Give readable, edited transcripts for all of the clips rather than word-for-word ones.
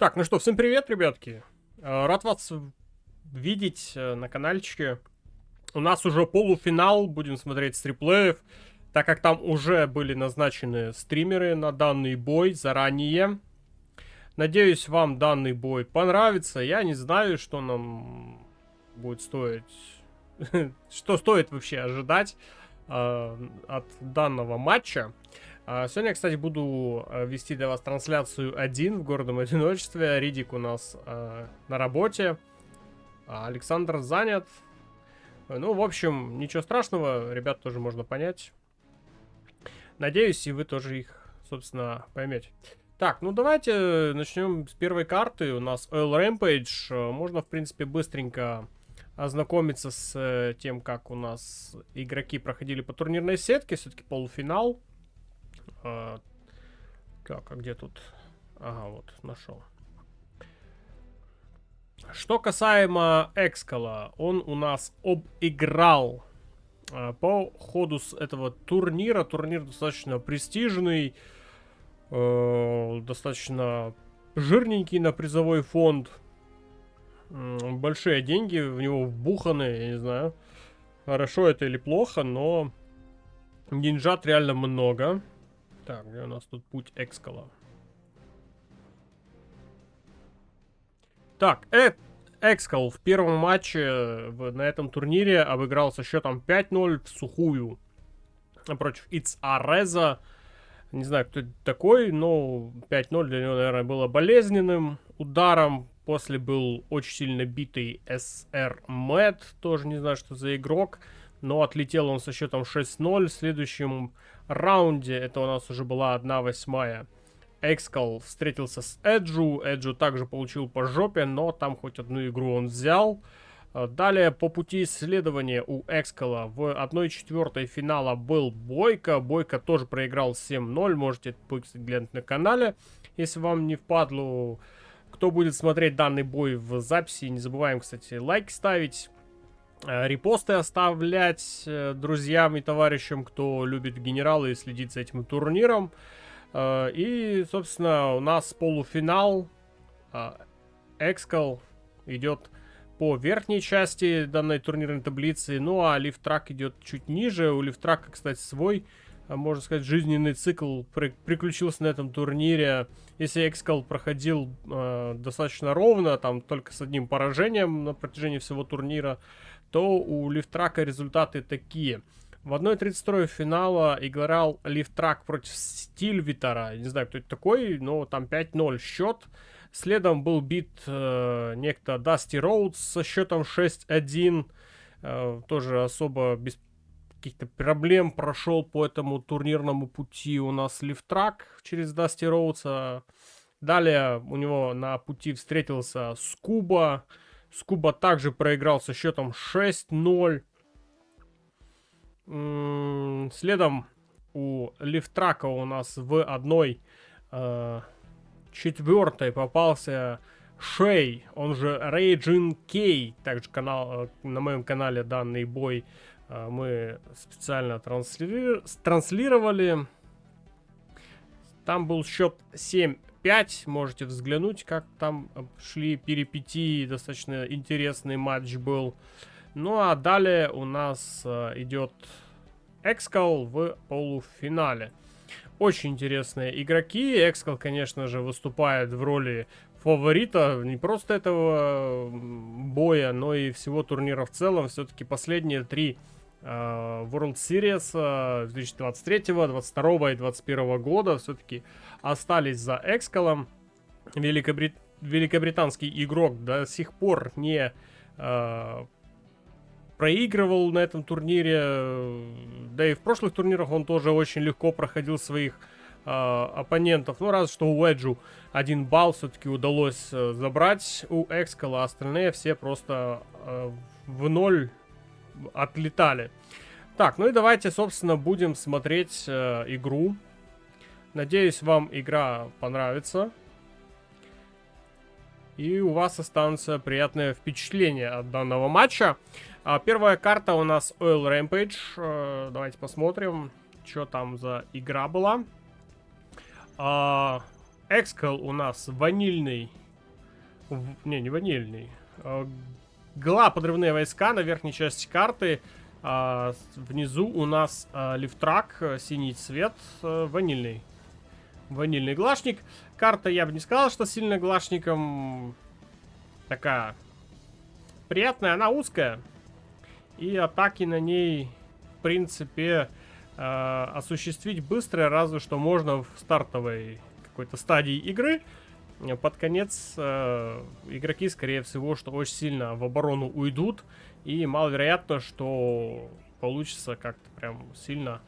Так, ну что, всем привет, ребятки. Рад вас видеть на каналчике. У нас уже полуфинал, будем смотреть с реплеев, так как там уже были назначены стримеры на данный бой заранее. Надеюсь, вам данный бой понравится. Я не знаю, что нам будет стоить, что стоит вообще ожидать от данного матча. Сегодня, кстати, буду вести для вас трансляцию один в гордом одиночестве. Ридик у нас на работе, Александр занят. Ну, в общем, ничего страшного, ребят тоже можно понять. Надеюсь, и вы тоже их, собственно, поймете. Так, ну давайте начнем с первой карты. У нас Oil Rampage. Можно, в принципе, быстренько ознакомиться с тем, как у нас игроки проходили по турнирной сетке. Все-таки полуфинал. Так, а где тут? Ага, вот, нашел. Что касаемо Экскала, он у нас обыграл по ходу этого турнира. Турнир достаточно престижный, достаточно жирненький на призовой фонд. Большие деньги в него вбуханы, я не знаю, хорошо это или плохо, но деньжат реально много. Так, где у нас тут путь Экскала? Так, Экскал в первом матче на этом турнире обыграл со счетом 5-0 в сухую против It's Areza. Не знаю, кто это такой, но 5-0 для него, наверное, было болезненным ударом. После был очень сильно битый SR Mad, тоже не знаю, что за игрок, но отлетел он со счетом 6-0. В следующем раунде, это у нас уже была 1/8, Экскал встретился с Эджу. Эджу также получил по жопе, но там хоть одну игру он взял. Далее по пути исследования у Экскала в 1/4 финала был Бойко. Бойко тоже проиграл 7-0. Можете глянуть на канале, если вам не впадлу. Кто будет смотреть данный бой в записи, не забываем, кстати, лайк ставить, репосты оставлять друзьям и товарищам, кто любит генералы и следит за этим турниром. И, собственно, у нас полуфинал. Экскал идет по верхней части данной турнирной таблицы, ну а Лифтрак идет чуть ниже. У Лифтрака, кстати, свой, можно сказать, жизненный цикл приключился на этом турнире. Если Экскал проходил достаточно ровно, там только с одним поражением на протяжении всего турнира, то у Лифтрака результаты такие. В 1/32 финала играл Лифтрак против Стильвитера. Не знаю, кто это такой, но там 5-0 счет. Следом был бит некто Дасти Роудс со счетом 6-1. Тоже особо без каких-то проблем прошел по этому турнирному пути у нас Лифтрак через Дасти Роудса. Далее у него на пути встретился Скуба. Скуба также проиграл со счетом 6-0. Следом у Лифтрака у нас в 1/4 попался Шей, он же Рейджин Кей. Также канал, на моем канале данный бой мы специально транслировали. Там был счет 7-5. Можете взглянуть, как там шли перипетии. Достаточно интересный матч был. Ну а далее у нас идет Экскал в полуфинале. Очень интересные игроки. Экскал, конечно же, выступает в роли фаворита не просто этого боя, но и всего турнира в целом. Все-таки последние три World Series 2023, 2022 и 2021 года все-таки остались за Экскалом. Великобританский игрок до сих пор не проигрывал на этом турнире, да и в прошлых турнирах он тоже очень легко проходил своих оппонентов. Ну, разве что у Эджу 1 балл все-таки удалось забрать у Экскала, а остальные все просто в ноль отлетали. Так, ну и давайте, собственно, будем смотреть игру. Надеюсь, вам игра понравится. И у вас останутся приятные впечатления от данного матча. Первая карта у нас Oil Rampage. Давайте посмотрим, что там за игра была. Экскал у нас ванильный Не ванильный. ГЛА подрывные войска на верхней части карты. Внизу у нас лифтрак, синий цвет, ванильный. Ванильный глашник. Карта, я бы не сказал, что сильно глашником такая приятная, она узкая. И атаки на ней, в принципе, осуществить быстро, разве что можно в стартовой какой-то стадии игры. Под конец игроки, скорее всего, что очень сильно в оборону уйдут. И маловероятно, что получится как-то прям сильно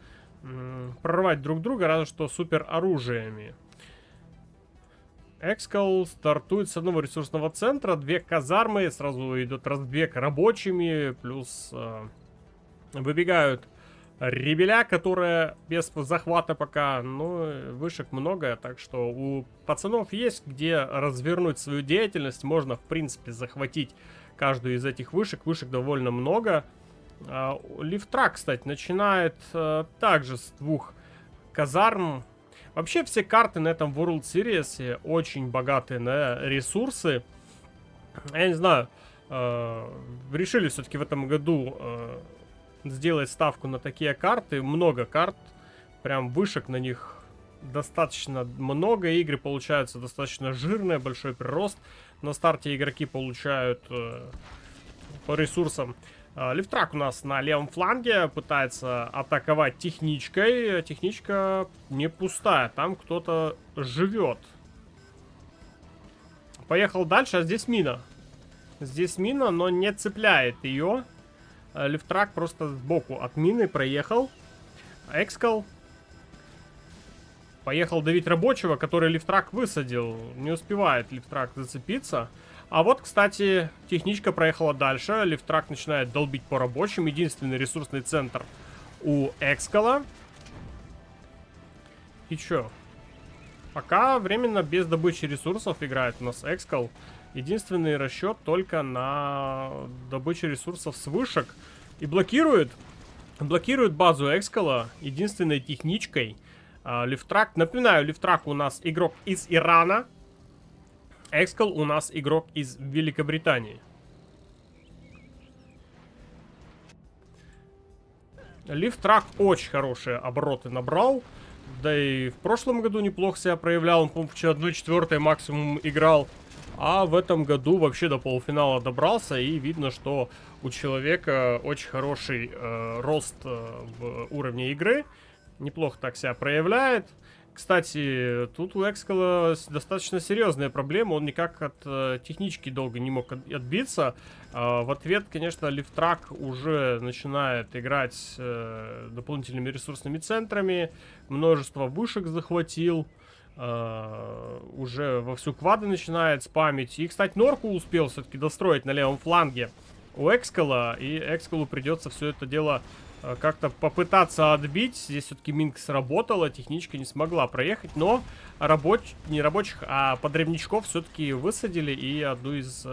прорвать друг друга, разве что супер оружиями. Экскал стартует с одного ресурсного центра, 2 казармы, сразу идет разбег рабочими, плюс выбегают ребеля, которые без захвата пока, но вышек много, так что у пацанов есть где развернуть свою деятельность, можно в принципе захватить каждую из этих вышек, вышек довольно много. Лифтрак, кстати, начинает также с 2 казарм. Вообще все карты на этом World Series очень богатые на ресурсы. Я не знаю, решили все-таки в этом году сделать ставку на такие карты. Много карт, прям вышек на них достаточно много. Игры получаются достаточно жирные, большой прирост. На старте игроки получают по ресурсам. Лифтрак у нас на левом фланге пытается атаковать техничкой. Техничка не пустая, там кто-то живет. Поехал дальше, а здесь мина. Здесь мина, но не цепляет ее. Лифтрак просто сбоку от мины проехал. Экскал поехал давить рабочего, который лифтрак высадил. Не успевает лифтрак зацепиться. А вот, кстати, техничка проехала дальше. Лифтрак начинает долбить по рабочим. Единственный ресурсный центр у Экскала. И чё? Пока временно без добычи ресурсов играет у нас Экскал. Единственный расчет только на добычу ресурсов с вышек. И блокирует базу Экскала единственной техничкой. Лифтрак, напоминаю, Лифтрак у нас игрок из Ирана. Экскал у нас игрок из Великобритании. Лифтрак очень хорошие обороты набрал. Да и в прошлом году неплохо себя проявлял. Он, по-моему, в 1/4 максимум играл. А в этом году вообще до полуфинала добрался. И видно, что у человека очень хороший рост в уровне игры. Неплохо так себя проявляет. Кстати, тут у Экскала достаточно серьезная проблема. Он никак от технички долго не мог отбиться. В ответ, конечно, Лифтрак уже начинает играть дополнительными ресурсными центрами. Множество вышек захватил. Уже вовсю квады начинает спамить. И, кстати, норку успел все-таки достроить на левом фланге у Экскала. И Экскалу придется все это дело как-то попытаться отбить. Здесь все-таки Минк сработала, техничка не смогла проехать, но не рабочих, а подрывничков все-таки высадили и одну из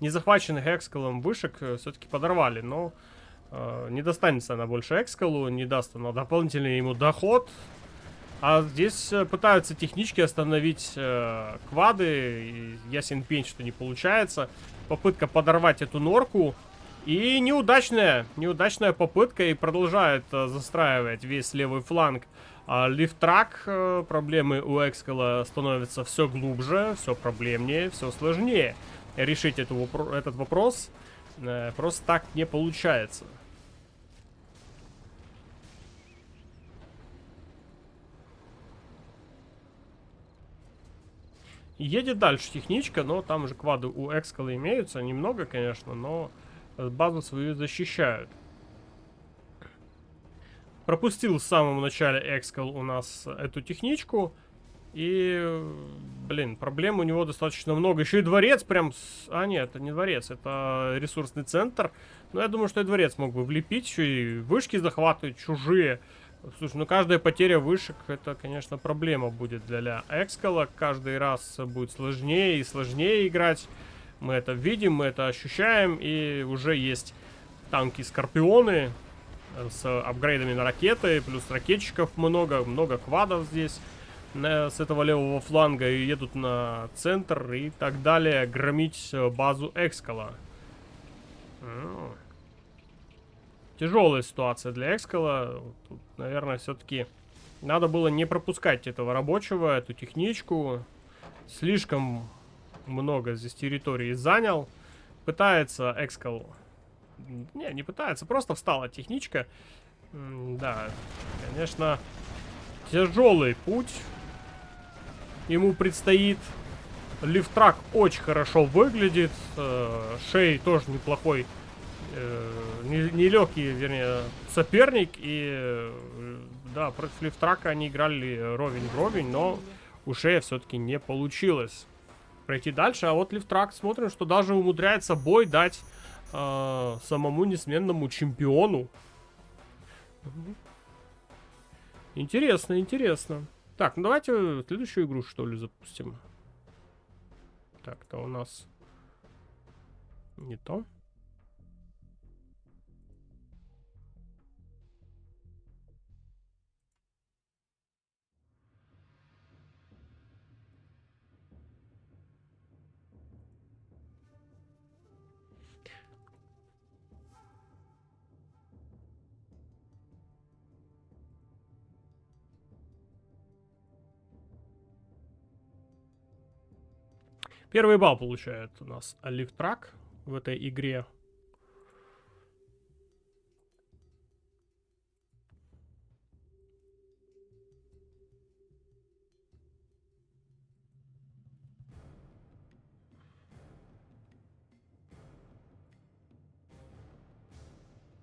незахваченных Экскалом вышек все-таки подорвали. Но не достанется она больше Экскалу, не даст она дополнительный ему доход. А здесь пытаются технички остановить квады, и ясен пень, что не получается. Попытка подорвать эту норку. И неудачная попытка, и продолжает застраивать весь левый фланг Лифтрак. Проблемы у Экскала становятся все глубже, все проблемнее, все сложнее. Решить этот вопрос просто так не получается. Едет дальше техничка, но там же квады у Экскала имеются. Немного, конечно, но базу свою защищают. Пропустил в самом начале Экскал у нас эту техничку. И, блин, проблем у него достаточно много. Еще и дворец прям... А, нет, это не дворец, это ресурсный центр. Но я думаю, что и дворец мог бы влепить. Еще и вышки захватывать чужие. Слушай, ну каждая потеря вышек, это, конечно, проблема будет для Экскала. Каждый раз будет сложнее и сложнее играть. Мы это видим, мы это ощущаем. И уже есть танки-скорпионы с апгрейдами на ракеты. Плюс ракетчиков много, много квадов здесь. с этого левого фланга и едут на центр и так далее, громить базу Экскала. Тяжелая ситуация для Экскала. Тут, наверное, все-таки надо было не пропускать этого рабочего, эту техничку. Слишком много здесь территории занял. Пытается Экскал... Не пытается, просто встала техничка. Да, конечно, тяжелый путь ему предстоит. Лифтрак очень хорошо выглядит. Шей тоже неплохой, нелегкий, вернее, соперник. И да, против Лифтрака они играли ровень в ровень, но у Шея все-таки не получилось пройти дальше. А вот Лифтрак, смотрим, что даже умудряется бой дать самому несменному чемпиону. Интересно, интересно. Так, ну давайте следующую игру, что ли, запустим. Так-то у нас не то. Первый балл получает у нас Лифтрак в этой игре.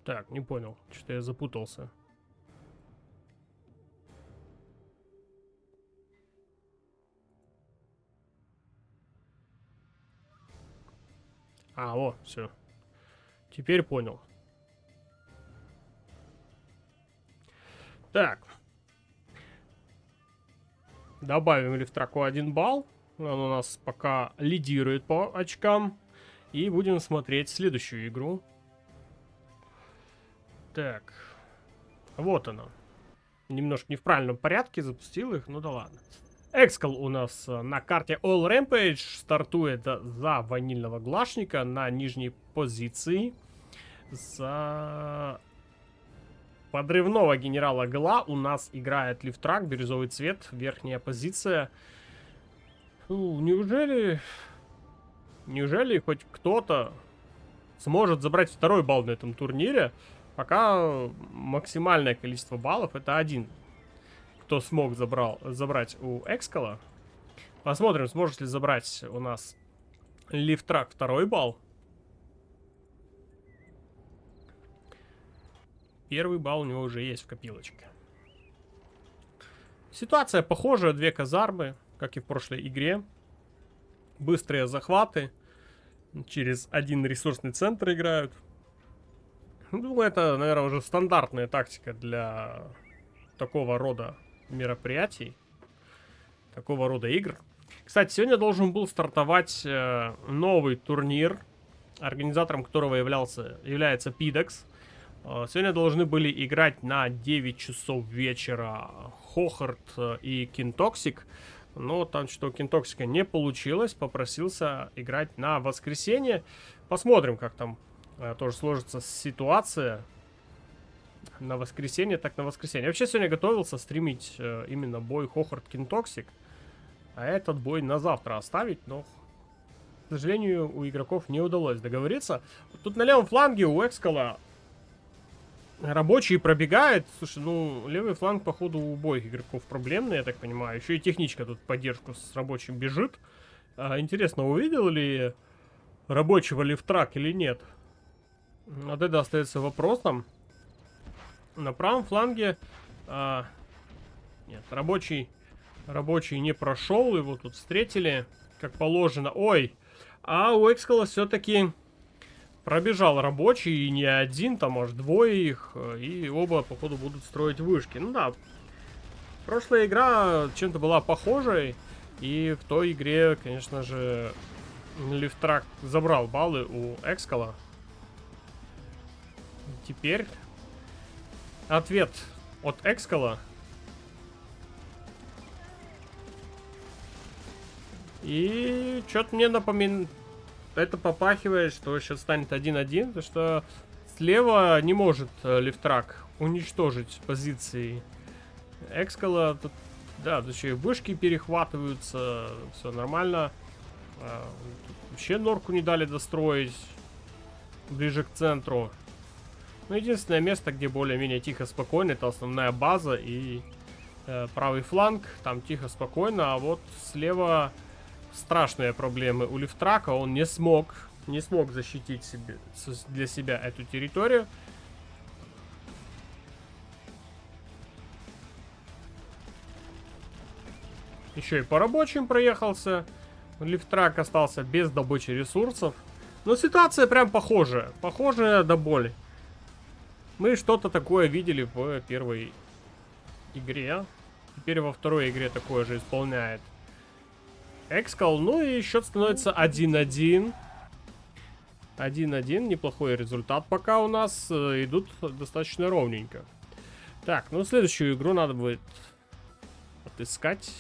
Так, не понял, что-то я запутался. О, все. Теперь понял. Так. Добавим Лифтраку 1 балл. Он у нас пока лидирует по очкам. И будем смотреть следующую игру. Так. Вот она. Немножко не в правильном порядке запустил их, ну да ладно. Экскал у нас на карте All Rampage стартует за ванильного глашника на нижней позиции. За подрывного генерала Гла у нас играет Лифтрак, бирюзовый цвет, верхняя позиция. Неужели хоть кто-то сможет забрать второй балл на этом турнире? Пока максимальное количество баллов это 1. Кто смог забрать у Экскала. Посмотрим, сможет ли забрать у нас Лифтрак второй балл. Первый балл у него уже есть в копилочке. Ситуация похожая. 2 казармы, как и в прошлой игре. Быстрые захваты. Через 1 ресурсный центр играют. Ну, это, наверное, уже стандартная тактика для такого рода мероприятий. Такого рода игр. Кстати, сегодня должен был стартовать новый турнир, организатором которого является Pidex. Сегодня должны были играть на 9 часов вечера Хохарт и Кинтоксик. Но там что у Кинтоксика не получилось. Попросился играть на воскресенье. Посмотрим, как там тоже сложится ситуация. На воскресенье, так на воскресенье. Я вообще сегодня готовился стримить именно бой Хохарт Кинтоксик. А этот бой на завтра оставить, но, к сожалению, у игроков не удалось договориться. Тут на левом фланге у Экскала рабочий пробегает. Слушай, ну, левый фланг, походу, у обоих игроков проблемный, я так понимаю. Еще и техничка тут в поддержку с рабочим бежит. Интересно, увидел ли рабочего Лифтрак или нет? Вот это остается вопросом. На правом фланге... нет, рабочий не прошел, его тут встретили, как положено. Ой, а у Экскала все-таки пробежал рабочий, и не один, там аж 2 их, и оба, походу, будут строить вышки. Ну да, прошлая игра чем-то была похожей, и в той игре, конечно же, Лифтрак забрал баллы у Экскала. Теперь ответ от Экскала. И что-то мне напоминает... Это попахивает, что сейчас станет 1-1, потому что слева не может Лифтрак уничтожить позиции Экскала. Тут, да, тут еще и вышки перехватываются, все нормально. Тут вообще норку не дали достроить ближе к центру. Ну, единственное место, где более-менее тихо, спокойно, это основная база и правый фланг. Там тихо, спокойно, а вот слева страшные проблемы у Лифтрака. Он не смог защитить для себя эту территорию. Еще и по рабочим проехался. Лифтрак остался без добычи ресурсов. Но ситуация прям похожая. Похожая до боли. Мы что-то такое видели в первой игре. Теперь во второй игре такое же исполняет Экскал. Ну и счет становится 1-1. 1-1. Неплохой результат пока у нас. Идут достаточно ровненько. Так, ну следующую игру надо будет отыскать.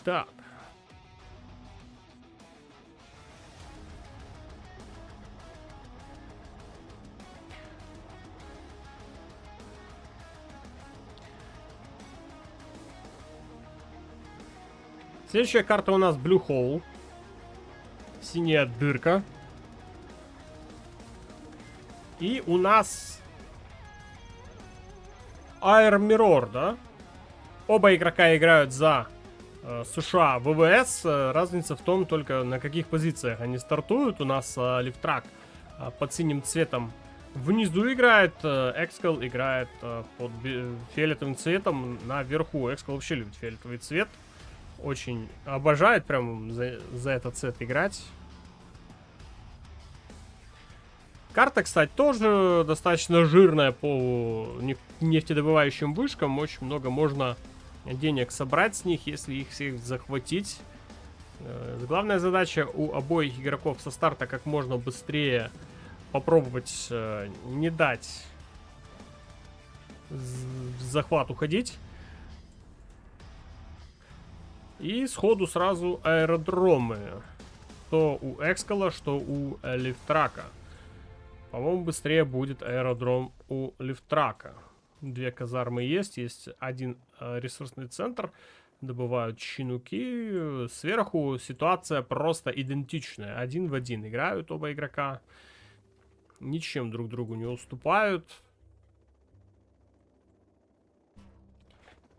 Так. Следующая карта у нас Blue Hole. Синяя дырка. И у нас Air Mirror, да? Оба игрока играют за США ВВС. Разница в том только на каких позициях они стартуют. У нас Лифтрак под синим цветом внизу играет. Экскал играет под фиолетовым цветом наверху. Экскал вообще любит фиолетовый цвет. Очень обожает прям за этот цвет играть. Карта, кстати, тоже достаточно жирная по нефтедобывающим вышкам. Очень много можно денег собрать с них, если их всех захватить. Главная задача у обоих игроков со старта как можно быстрее попробовать не дать захват уходить. И сходу сразу аэродромы. Что у Экскала, что у Лифтрака. По-моему, быстрее будет аэродром у Лифтрака. Две казармы есть один ресурсный центр. Добывают чинуки. Сверху ситуация просто идентичная. 1 в 1 играют оба игрока. Ничем друг другу не уступают.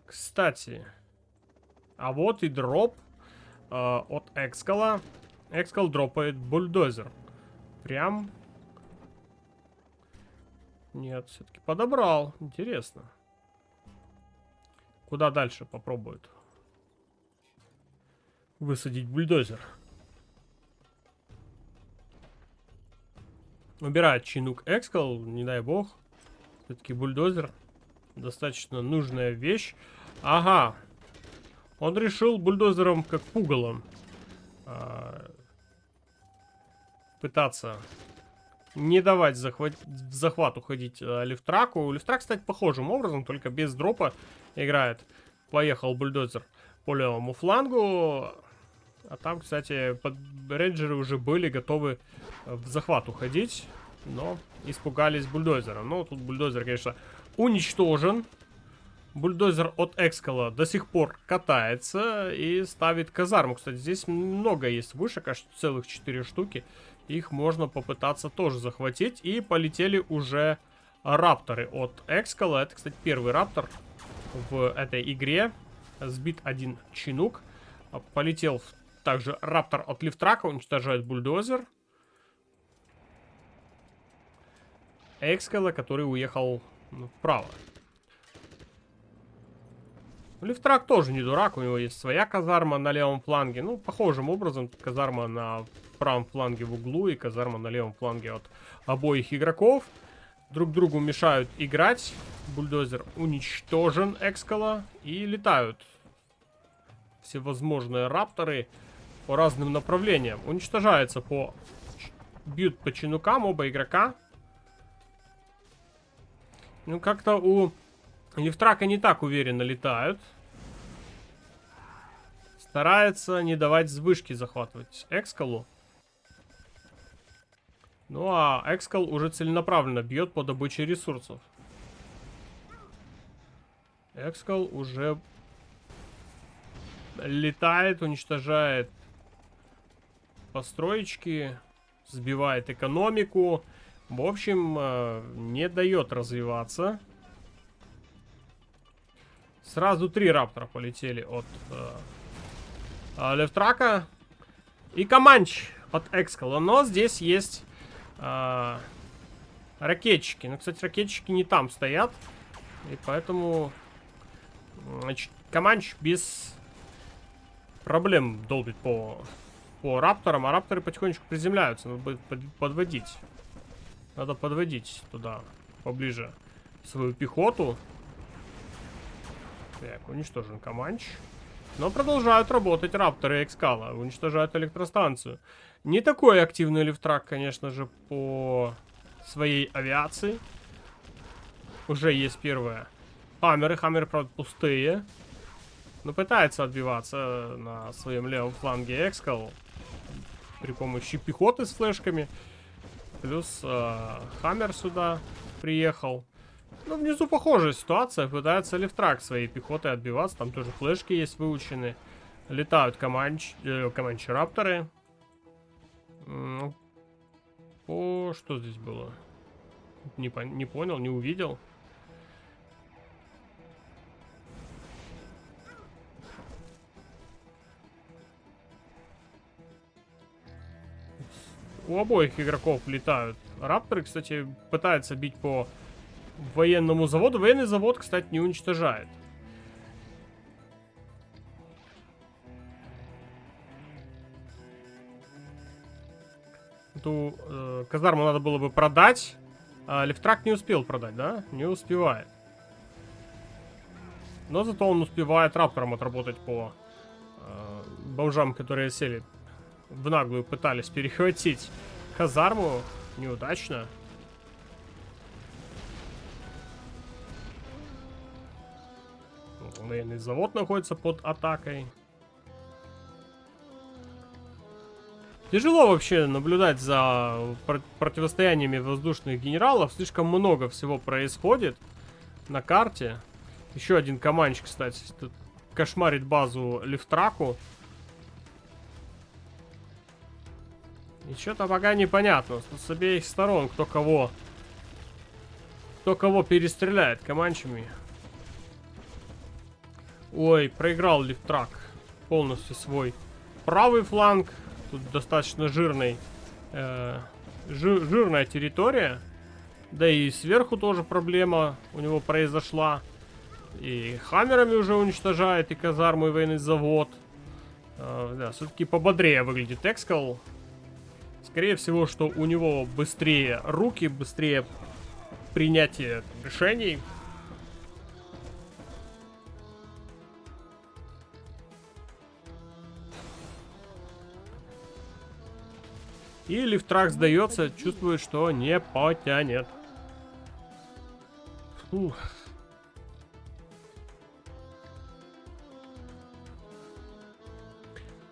Кстати, а вот и дроп от Экскала. Экскал дропает бульдозер. Прям... Нет, все-таки подобрал. Интересно. Куда дальше попробует высадить бульдозер? Убирает чинук Экскал, не дай бог. Все-таки бульдозер достаточно нужная вещь. Ага. Он решил бульдозером как пугалом пытаться не давать захват уходить Лифтраку. Лифтрак, кстати, похожим образом, только без дропа играет. Поехал бульдозер по левому флангу. А там, кстати, рейнджеры уже были готовы в захват уходить, но испугались бульдозера. Но тут бульдозер, конечно, уничтожен. Бульдозер от Экскала до сих пор катается и ставит казарму. Кстати, здесь много есть вышек, аж целых 4 штуки. Их можно попытаться тоже захватить. И полетели уже рапторы от Экскала. Это, кстати, первый раптор в этой игре. Сбит один чинук. Полетел также раптор от Лифтрака, уничтожает бульдозер. Экскала, который уехал вправо. Лифтрак тоже не дурак, у него есть своя казарма на левом фланге. Ну, похожим образом, казарма на правом фланге в углу и казарма на левом фланге от обоих игроков. Друг другу мешают играть. Бульдозер уничтожен Экскала. И летают всевозможные рапторы по разным направлениям. Уничтожается по бьют по чинукам оба игрока. Ну, как-то у Лифтрака не так уверенно летают. Старается не давать вспышки захватывать Экскалу. Ну, а Экскал уже целенаправленно бьет по добыче ресурсов. Экскал уже летает, уничтожает построечки, сбивает экономику. В общем, не дает развиваться. Сразу 3 раптора полетели от Лефтрака. И Команч от Экскала. Но здесь есть ракетчики. Но, кстати, ракетчики не там стоят. И поэтому, значит, Команч без проблем долбит по рапторам. А рапторы потихонечку приземляются. Надо будет подводить. Надо подводить туда поближе свою пехоту. Так, уничтожен Команч. Но продолжают работать рапторы Экскала. Уничтожают электростанцию. Не такой активный Лифтрак, конечно же, по своей авиации. Уже есть первые хаммеры. Хаммеры, правда, пустые. Но пытается отбиваться на своем левом фланге Экскал. При помощи пехоты с флешками. Плюс хаммер сюда приехал. Ну, внизу похожая ситуация. Пытается Лифтрак своей пехотой отбиваться. Там тоже флешки есть выучены. Летают команч-рапторы. Что здесь было? Не понял, не увидел. У обоих игроков летают рапторы. Кстати, пытается бить по военному заводу. Военный завод, кстати, не уничтожает. Эту казарму надо было бы продать. А Лифтрак не успел продать, да? Не успевает. Но зато он успевает раптором отработать по бомжам, которые сели в наглую, пытались перехватить казарму. Неудачно. Военный завод находится под атакой. Тяжело вообще наблюдать за противостояниями воздушных генералов. Слишком много всего происходит на карте. Еще один команч, кстати, тут кошмарит базу Лифтраку. И что-то пока непонятно. С обеих сторон кто кого перестреляет команчами. Ой, проиграл Лифтрак полностью свой правый фланг. Тут достаточно жирная территория. Да и сверху тоже проблема у него произошла. И хаммерами уже уничтожает и казарму, и военный завод. Да, все-таки пободрее выглядит Экскал. Скорее всего, что у него быстрее руки, быстрее принятие решений. И Лифтрак сдается, чувствует, что не потянет. Фух.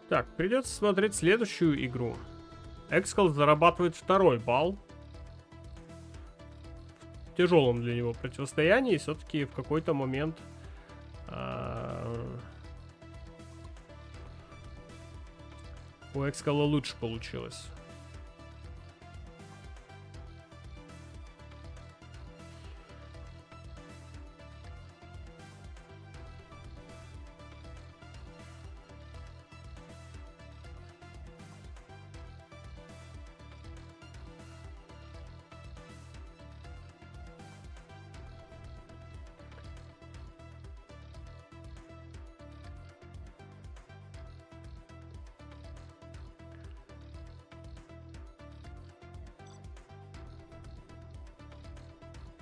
Так, придется смотреть следующую игру. Экскал зарабатывает 2-й балл. В тяжелом для него противостоянии. Все-таки в какой-то момент у Экскала лучше получилось.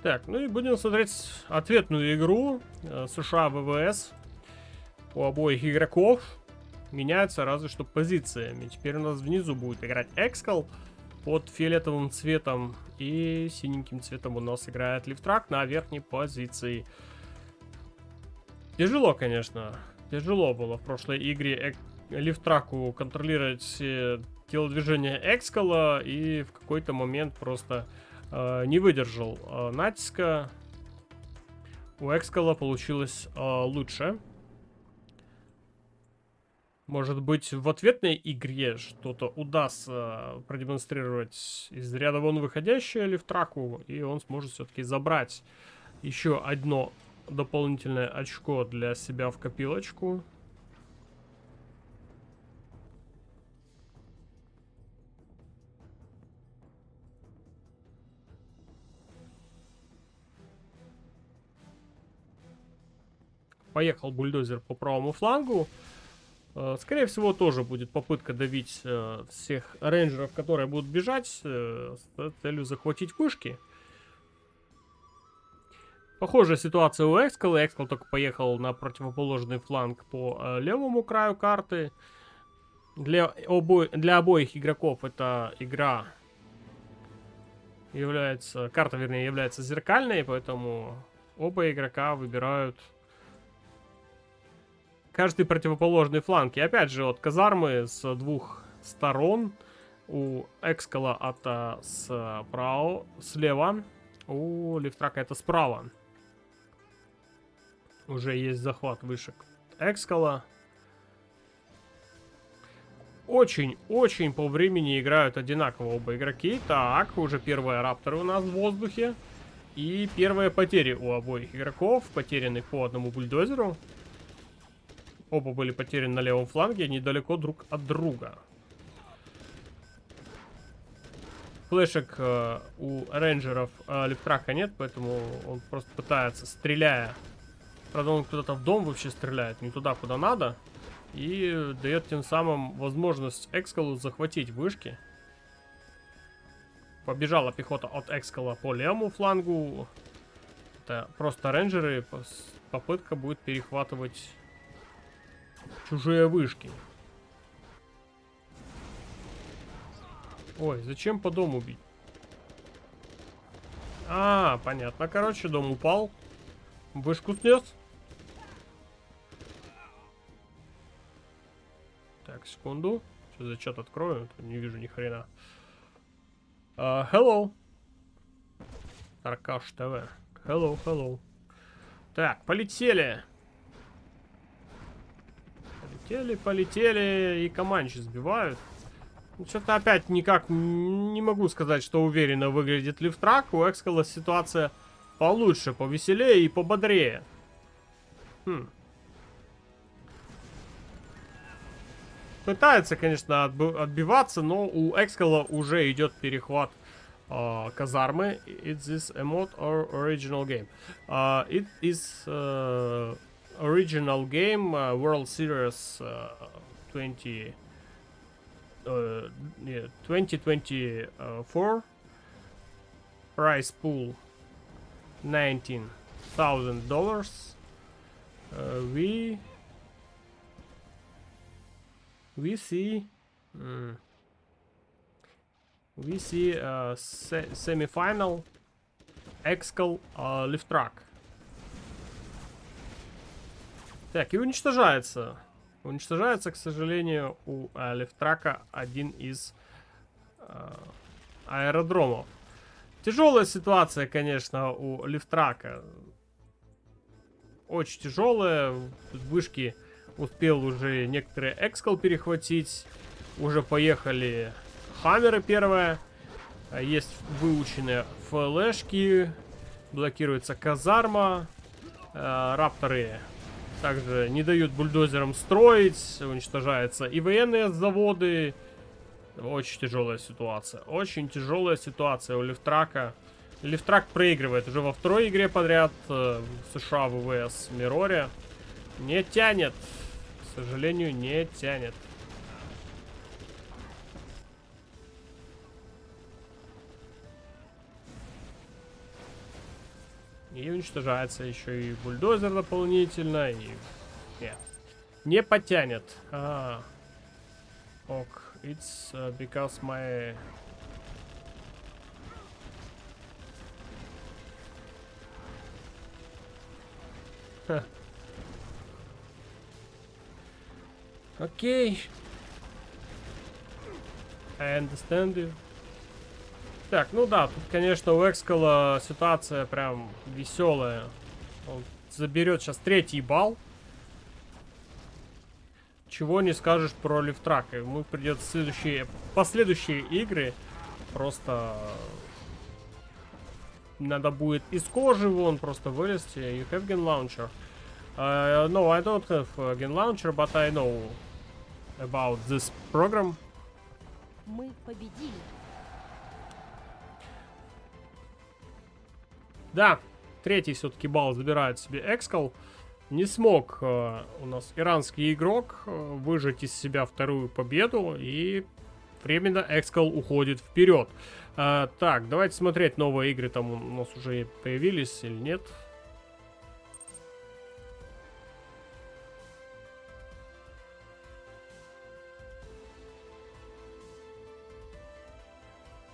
Так, ну и будем смотреть ответную игру США ВВС. У обоих игроков меняются разве что позициями. Теперь у нас внизу будет играть Экскал, под фиолетовым цветом. И синеньким цветом у нас играет Лифтрак на верхней позиции. Тяжело, конечно. Тяжело было в прошлой игре Лифтраку контролировать телодвижение Экскала. И в какой-то момент просто не выдержал натиска. У Экскала получилось лучше. Может быть, в ответной игре что-то удастся продемонстрировать из ряда вон выходящее Лифтраку, и он сможет все-таки забрать еще одно дополнительное очко для себя в копилочку. Поехал бульдозер по правому флангу. Скорее всего, тоже будет попытка давить всех рейнджеров, которые будут бежать с целью захватить вышки. Похожая ситуация у Экскала. Экскал только поехал на противоположный фланг по левому краю карты. Для обоих игроков эта игра является... Карта, вернее, является зеркальной, поэтому оба игрока выбирают каждый противоположный фланг. И опять же, вот казармы с двух сторон. У Экскала это слева, у Лифтрака это справа. Уже есть захват вышек Экскала. Очень по времени играют одинаково оба игроки. Так, уже первые рапторы у нас в воздухе. И первые потери у обоих игроков. Потеряны по одному бульдозеру. Оба были потеряны на левом фланге, недалеко друг от друга. Флешек у рейнджеров Лифтрака нет, поэтому он просто пытается, стреляя. Правда, он куда-то в дом вообще стреляет, не туда, куда надо. И дает тем самым возможность Экскалу захватить вышки. Побежала пехота от Экскала по левому флангу. Это просто рейнджеры. Попытка будет перехватывать чужие вышки. Ой, зачем по дому бить? А, понятно. Короче, дом упал. Вышку снес. Так, секунду. Сейчас за чат открою. Не вижу ни хрена. Hello. Таркаш ТВ. Hello. Так, полетели. Полетели. И команчи сбивают. Что-то опять никак не могу сказать, что уверенно выглядит Лифтрак. У Экскала ситуация получше, повеселее и пободрее. Пытается, конечно, отбиваться, но у Экскала уже идет перехват казармы. Is this a mod or original game? It is original game, World Series 2024. Price pool $19,000. We see semi-final Экскал Лифтрак. Так, и уничтожается. Уничтожается, к сожалению, у Лифтрака один из аэродромов. Тяжелая ситуация, конечно, у Лифтрака. Очень тяжелая. Вышки успел уже некоторые Экскал перехватить. Уже поехали хаммеры первые. Есть выученные флешки. Блокируется казарма. Рапторы также не дают бульдозерам строить. Уничтожаются и военные заводы. Очень тяжелая ситуация. Очень тяжелая ситуация у Лифтрака. Лифтрак проигрывает уже во второй игре подряд. США ВВС Мироре. Не тянет. К сожалению, не тянет. И уничтожается еще и бульдозер дополнительно. И... Нет. Не потянет. Ок. It's because my Окей. I understand you. Так, ну да, тут, конечно, у Экскала ситуация прям веселая. Он заберет сейчас 3-й балл. Чего не скажешь про Лифтрак. Ему придется последующие игры просто надо будет из кожи вон просто вылезти. You have Gun Launcher. No, I don't have Gun Launcher, but I know about this program. Мы победили. Да, 3-й все-таки балл забирает себе Экскал. Не смог у нас иранский игрок выжать из себя 2-ю победу. И временно Экскал уходит вперед. Так, давайте смотреть новые игры. Там у нас уже появились или нет.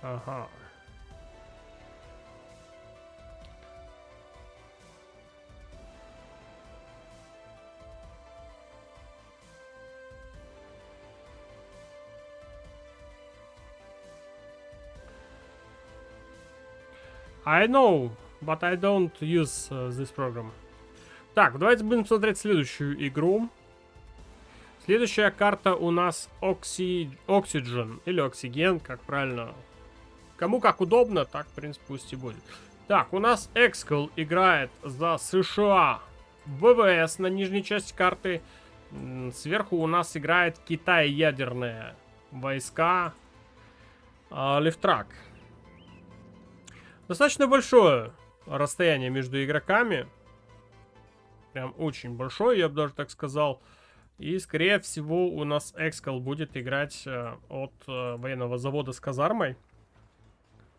Ага. I know, but I don't use this program. Так, давайте будем смотреть следующую игру. Следующая карта у нас Oxygen или Oxygen, как правильно. Кому как удобно, так, в принципе, пусть и будет. Так, у нас Экскал играет за США. ВВС на нижней части карты. Сверху у нас играет Китай ядерные войска. Лифтрак. Достаточно большое расстояние между игроками. Прям очень большое, я бы даже так сказал. И, скорее всего, у нас Экскал будет играть от военного завода с казармой.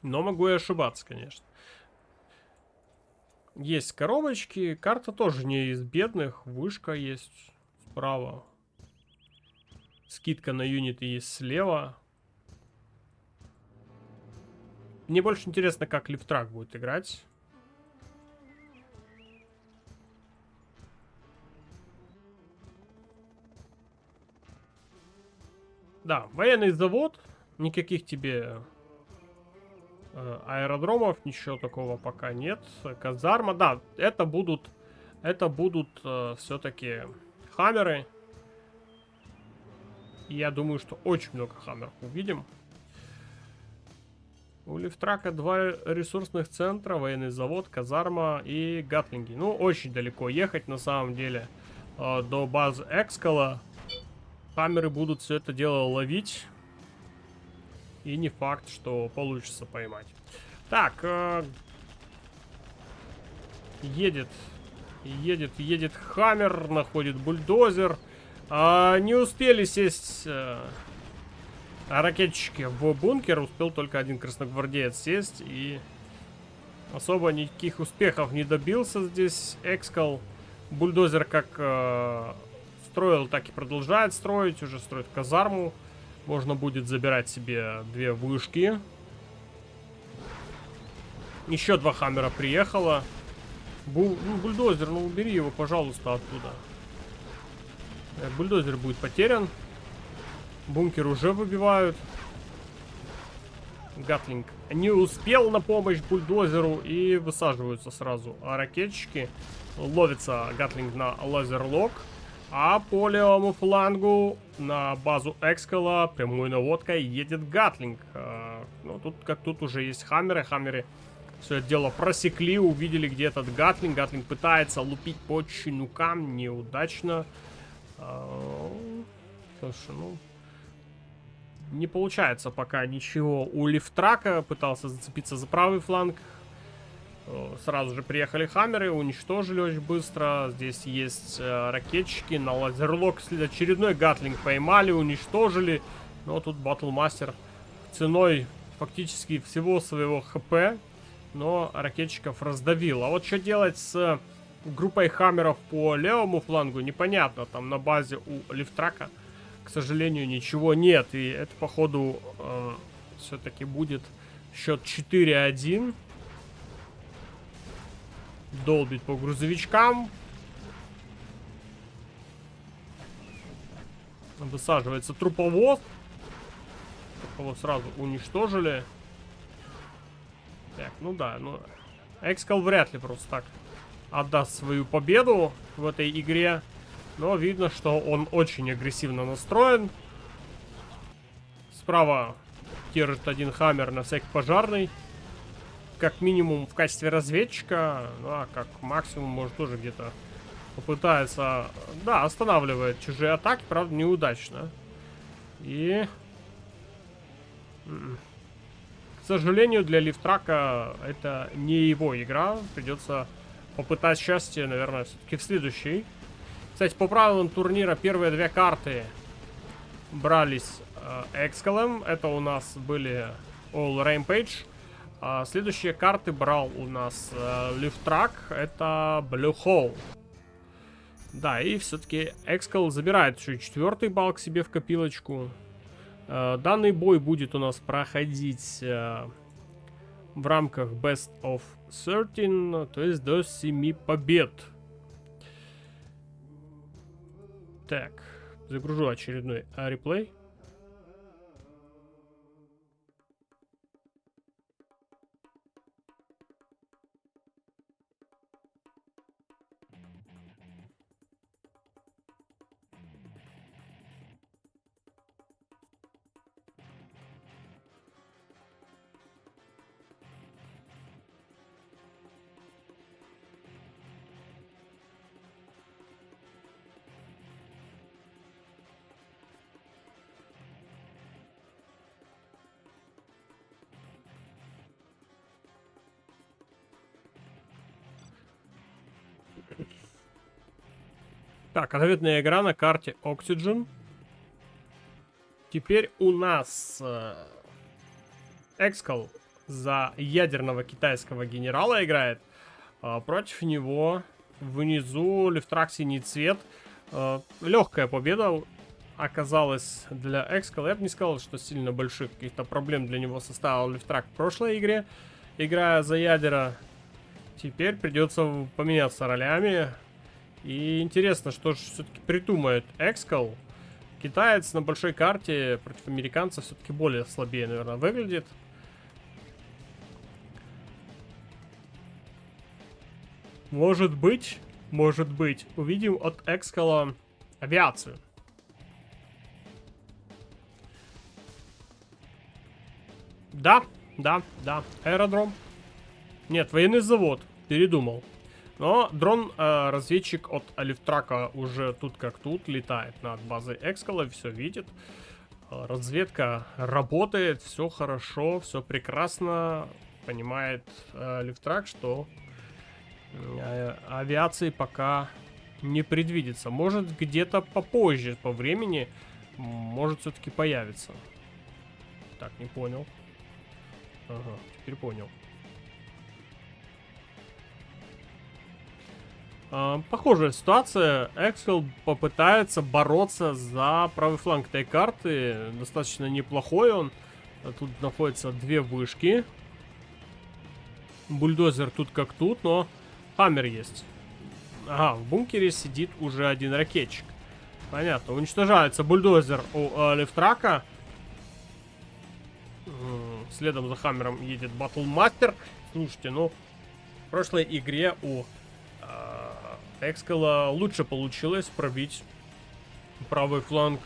Но могу и ошибаться, конечно. Есть коробочки. Карта тоже не из бедных. Вышка есть справа. Скидка на юниты есть слева. Мне больше интересно, как Лифтрак будет играть. Да, военный завод. Никаких тебе аэродромов, ничего такого пока нет. Казарма, да, это будут все-таки хаммеры. И я думаю, что очень много хаммеров увидим. У Лифтрака 2 ресурсных центра, военный завод, казарма и гатлинги. Ну, очень далеко ехать на самом деле до базы Экскала. Хаммеры будут все это дело ловить. И не факт, что получится поймать. Так, едет хаммер, находит бульдозер. Не успели сесть ракетчики в бункер, успел только один красногвардеец сесть. И особо никаких успехов не добился здесь Экскал. Бульдозер как строил, так и продолжает строить. Уже строит казарму. Можно будет забирать себе 2 вышки. Еще 2 хаммера приехало. Бульдозер, ну убери его, пожалуйста, оттуда. Бульдозер будет потерян. Бункер уже выбивают. Гатлинг не успел на помощь бульдозеру и высаживаются сразу. А ракетчики ловится Гатлинг на лазерлок. А по левому флангу на базу Экскала прямой наводкой едет Гатлинг. Ну, тут уже есть хаммеры. Хаммеры все это дело просекли, увидели, где этот Гатлинг. Гатлинг пытается лупить по чинукам. Неудачно. Слушай, ну... Не получается пока ничего у Лифтрака. Пытался зацепиться за правый фланг. Сразу же приехали хаммеры, уничтожили очень быстро. Здесь есть ракетчики. На лазерлок очередной гатлинг поймали, уничтожили. Но тут Баттлмастер ценой фактически всего своего хп. Но ракетчиков раздавил. А вот что делать с группой хаммеров по левому флангу, непонятно. Там на базе у Лифтрака, к сожалению, ничего нет. И это, походу, все-таки будет счет 4-1. Долбит по грузовичкам. Высаживается труповоз. Труповоз сразу уничтожили. Так, ну да, ну... Экскал вряд ли просто так отдаст свою победу в этой игре. Но видно, что он очень агрессивно настроен. Справа держит один Хаммер на всякий пожарный. Как минимум в качестве разведчика. Ну а как максимум может тоже где-то попытается... Да, останавливает чужие атаки, правда неудачно. И... К сожалению, для Лифтрака это не его игра. Придется попытать счастье, наверное, все-таки в следующей. Кстати, по правилам турнира первые две карты брались Экскалом. Это у нас были All Rampage. А следующие карты брал у нас Лифтрак. Это Blue Hole. Да, и все-таки Экскал забирает еще 4-й балл к себе в копилочку. Данный бой будет у нас проходить в рамках Best of 13, то есть до 7 побед. Так, загружу очередной реплей. Так, ответная игра на карте Oxygen. Теперь у нас Экскал за ядерного китайского генерала играет. Против него внизу Лифтрак синий цвет. Легкая победа оказалась для Экскала. Я бы не сказал, что сильно больших каких-то проблем для него составил Лифтрак в прошлой игре, играя за ядера. Теперь придется поменяться ролями. И интересно, что же все-таки придумает Экскал. Китаец на большой карте против американца все-таки более слабее, наверное, выглядит. Может быть, увидим от Экскала авиацию. Да, аэродром. Нет, военный завод, передумал. Но дрон-разведчик от Лифтрака уже тут как тут летает над базой Экскала, все видит. Разведка работает, все хорошо, все прекрасно. Понимает Лифтрак, что авиации пока не предвидится. Может где-то попозже по времени, может все-таки появится. Так, не понял. Ага, теперь понял. Похожая ситуация. Экскал попытается бороться за правый фланг этой карты. Достаточно неплохой он. Тут находятся две вышки. Бульдозер тут как тут, но Хаммер есть. Ага, в бункере сидит уже один ракетчик. Понятно. Уничтожается бульдозер у Лифтрака. Следом за Хаммером едет Батлмастер. Слушайте, ну в прошлой игре у Экскала лучше получилось пробить правый фланг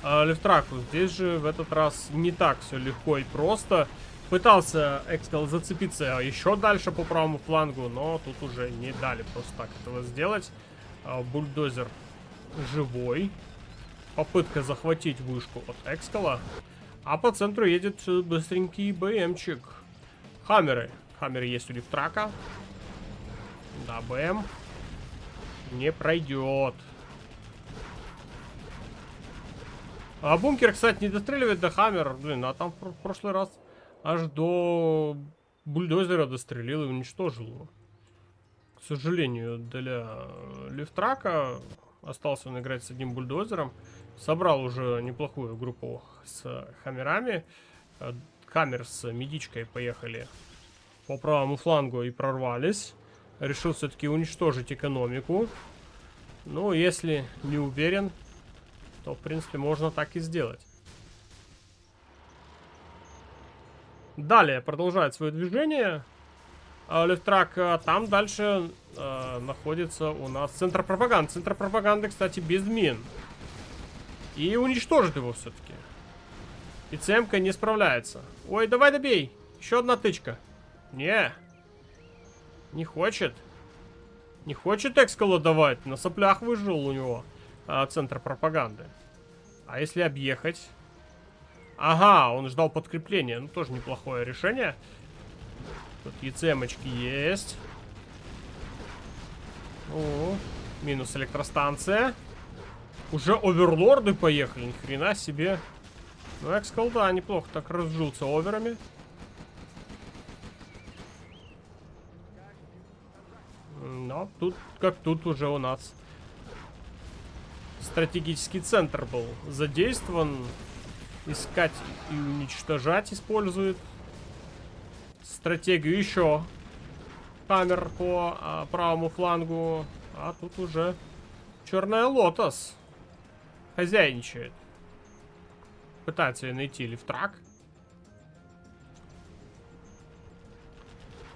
Лифтраку. Здесь же в этот раз не так все легко и просто. Пытался Экскал зацепиться еще дальше по правому флангу, но тут уже не дали просто так этого сделать. Бульдозер живой. Попытка захватить вышку от Экскала. А по центру едет быстренький БМчик. Хаммеры. Хаммеры есть у Лифтрака. Да, БМ. Не пройдет. А бункер, кстати, не достреливает до Хаммера. Блин, а там в прошлый раз аж до бульдозера дострелил и уничтожил его. К сожалению, для Лифтрака остался он играть с одним бульдозером. Собрал уже неплохую группу с Хаммерами. Хаммер с медичкой поехали по правому флангу и прорвались. Решил все-таки уничтожить экономику. Ну, если не уверен, то, в принципе, можно так и сделать. Далее продолжает свое движение. Лефтрак, там дальше находится у нас центр пропаганды. Центр пропаганды, кстати, без мин. И уничтожит его все-таки. И ЦМ-ка не справляется. Ой, давай добей. Еще одна тычка. Не. Не хочет. Не хочет Экскала давать. На соплях выжил у него центр пропаганды. А если объехать? Ага, он ждал подкрепления. Ну, тоже неплохое решение. Тут ЕЦМочки есть. О, минус электростанция. Уже оверлорды поехали. Ни хрена себе. Ну, Экскал, да, неплохо так разжился оверами. Но тут, как тут уже у нас стратегический центр был задействован. Искать и уничтожать использует стратегию еще камер по правому флангу. А тут уже Черная Лотос хозяйничает. Пытается ее найти Лифтрак.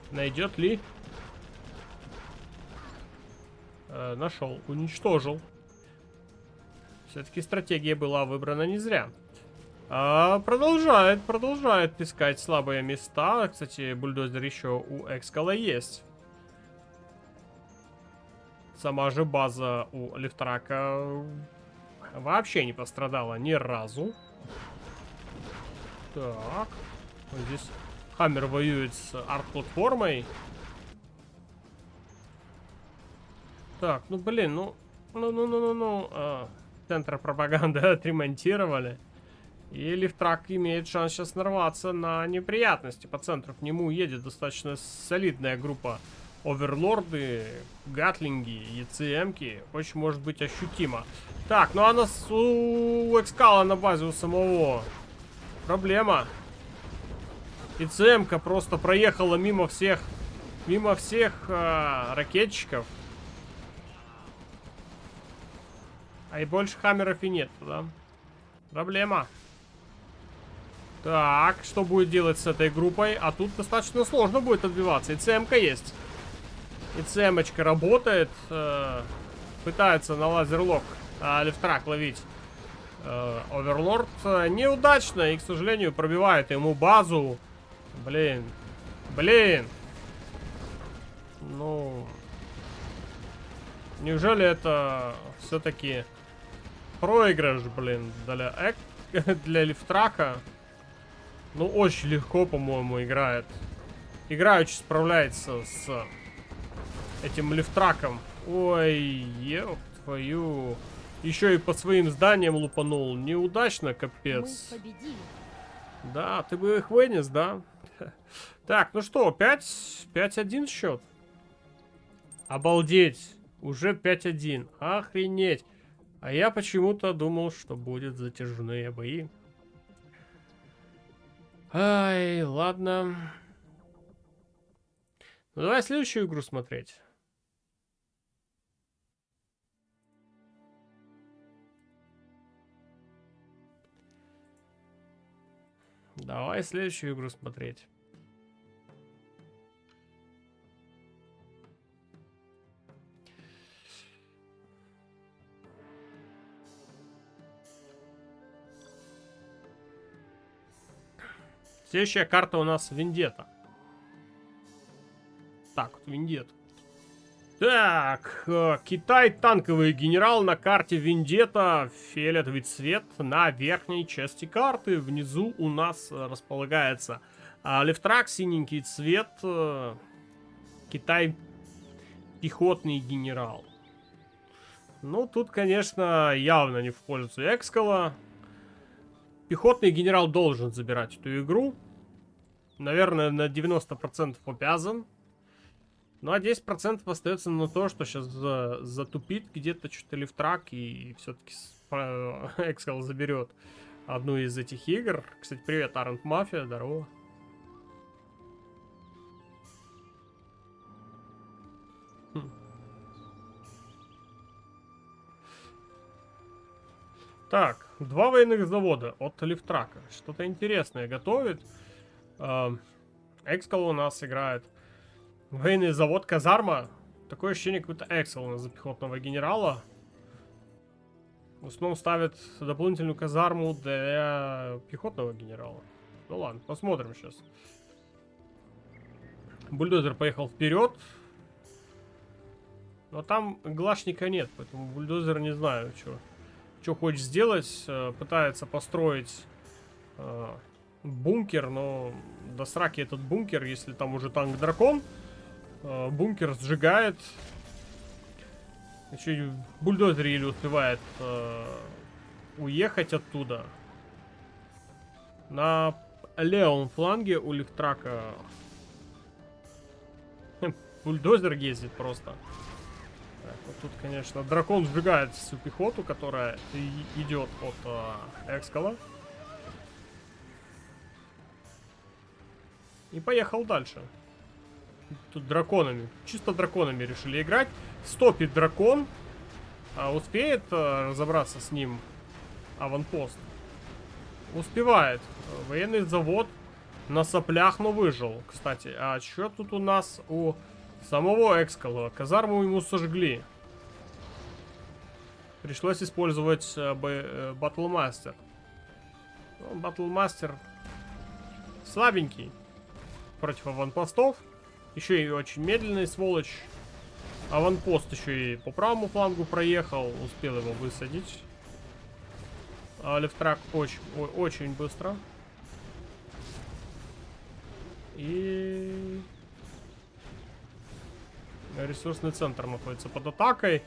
Найдет ли? Нашел, уничтожил. Все-таки стратегия была выбрана не зря. Продолжает искать слабые места. Кстати, бульдозер еще у Экскала есть. Сама же база у Лифтрака вообще не пострадала ни разу. Так. Вот здесь Хаммер воюет с арт-платформой. Так, ну блин, ну. Центр пропаганды отремонтировали. И Лифтрак имеет шанс сейчас нарваться на неприятности. По центру к нему едет достаточно солидная группа. Оверлорды, гатлинги, ЕЦМки. Очень может быть ощутимо. Так, ну а нас у Экскала на базе у самого проблема. ЕЦМка просто проехала мимо всех ракетчиков. А и больше хаммеров и нет, да? Проблема. Так, что будет делать с этой группой? А тут достаточно сложно будет отбиваться. И ЦМ-ка есть. И ЦМ-очка работает. Пытается на лазерлок Лифтрак ловить. Оверлорд неудачно. И, к сожалению, пробивает ему базу. Блин. Ну... Неужели это все-таки проигрыш, блин, для Лифтрака? Ну, очень легко, по-моему, играет. Играючи справляется с этим Лифтраком. Ой, ёб твою. Еще и по своим зданиям лупанул. Неудачно, капец. Мы победили. Да, ты бы их вынес, да? Так, ну что, 5-1 счет. Обалдеть. Уже 5-1. Охренеть. А я почему-то думал, что будет затяжные бои. Ай, ладно. Ну, давай следующую игру смотреть. Давай следующую игру смотреть. Следующая карта у нас Вендетта. Так, вот Вендетта. Так, Китай танковый генерал на карте Вендетта. Фиолетовый цвет на верхней части карты. Внизу у нас располагается Лифтрак, синенький цвет. Китай пехотный генерал. Ну, тут, конечно, явно не в пользу Экскала. Пехотный генерал должен забирать эту игру. Наверное, на 90% обязан. Ну, а 10% остается на то, что сейчас затупит где-то что-то Лифтрак и все-таки Экскал заберет одну из этих игр. Кстати, привет, Арент Мафия, здорово. Так, 2 военных завода от Лифтрака. Что-то интересное готовит. Экскал у нас играет. Военный завод казарма. Такое ощущение, как будто Экскал у нас за пехотного генерала. В основном ставят дополнительную казарму для пехотного генерала. Ну ладно, посмотрим сейчас. Бульдозер поехал вперед. Но там глашника нет, поэтому бульдозер не знаю, что хочет сделать. Пытается построить бункер, но до сраки этот бункер, если там уже танк-дракон. Бункер сжигает. Еще и бульдозер еле успевает уехать оттуда. На левом фланге у Лифтрака бульдозер ездит просто. Так, вот тут, конечно, дракон сжигает всю пехоту, которая идет от Экскала. И поехал дальше. Тут драконами, чисто драконами решили играть. Стопит дракон. Успеет разобраться с ним аванпост? Успевает. Военный завод на соплях, но выжил. Кстати, а что тут у нас у самого Экскала? Казарму ему сожгли. Пришлось использовать Баттлмастер. Баттлмастер слабенький против аванпостов. Еще и очень медленный, сволочь. Аванпост еще и по правому флангу проехал. Успел его высадить. Лифтрак очень быстро. И ресурсный центр находится под атакой.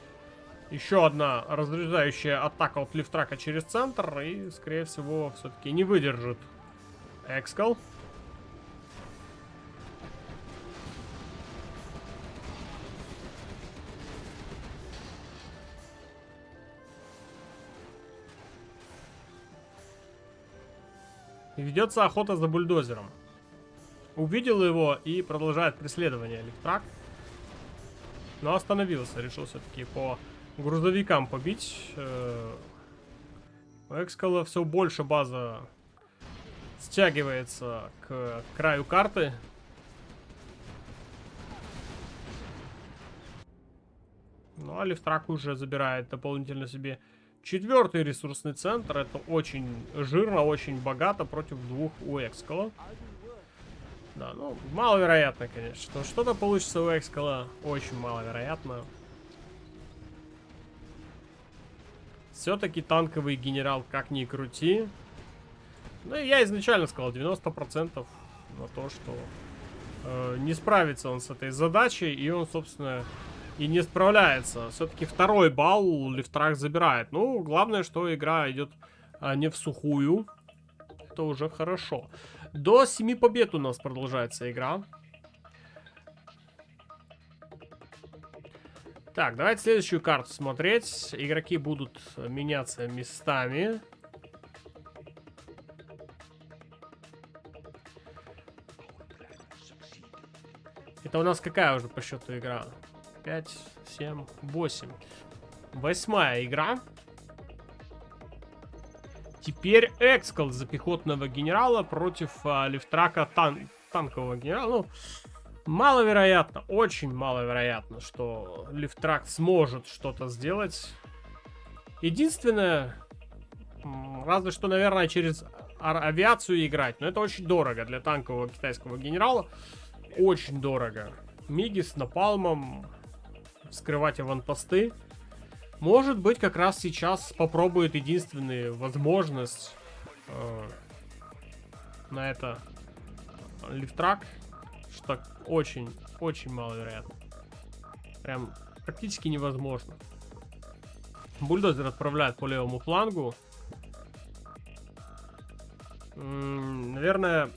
Еще одна разрезающая атака от Лифтрака через центр. И, скорее всего, все-таки не выдержит Экскал. И ведется охота за бульдозером. Увидел его и продолжает преследование Лифтрак. Но остановился. Решил все-таки по грузовикам побить. У Экскала все больше база стягивается к краю карты. Ну а Лифтрак уже забирает дополнительно себе 4-й ресурсный центр. Это очень жирно, очень богато против 2 у Экскала. Да, ну, маловероятно, конечно. Что что-то получится у Экскала. Очень маловероятно. Все-таки танковый генерал, как ни крути. Ну, я изначально сказал 90% на то, что не справится он с этой задачей. И он, собственно, и не справляется. Все-таки 2-й балл Лифтрак забирает. Ну, главное, что игра идет не в сухую. Это уже хорошо. До 7 побед у нас продолжается игра. Так, давайте следующую карту смотреть. Игроки будут меняться местами. Это у нас какая уже по счету игра? 5, 7, 8. 8-я игра. Теперь Экскал за пехотного генерала против Лифтрака танкового генерала. Ну, маловероятно, очень маловероятно, что Лифтрак сможет что-то сделать. Единственное, разве что, наверное, через авиацию играть. Но это очень дорого для танкового китайского генерала. Очень дорого. Миги с напалмом, вскрывать аванпосты. Может быть, как раз сейчас попробует единственную возможность на это Лифтрак, что очень маловероятно. Прям практически невозможно. Бульдозер отправляет по левому флангу. Наверное,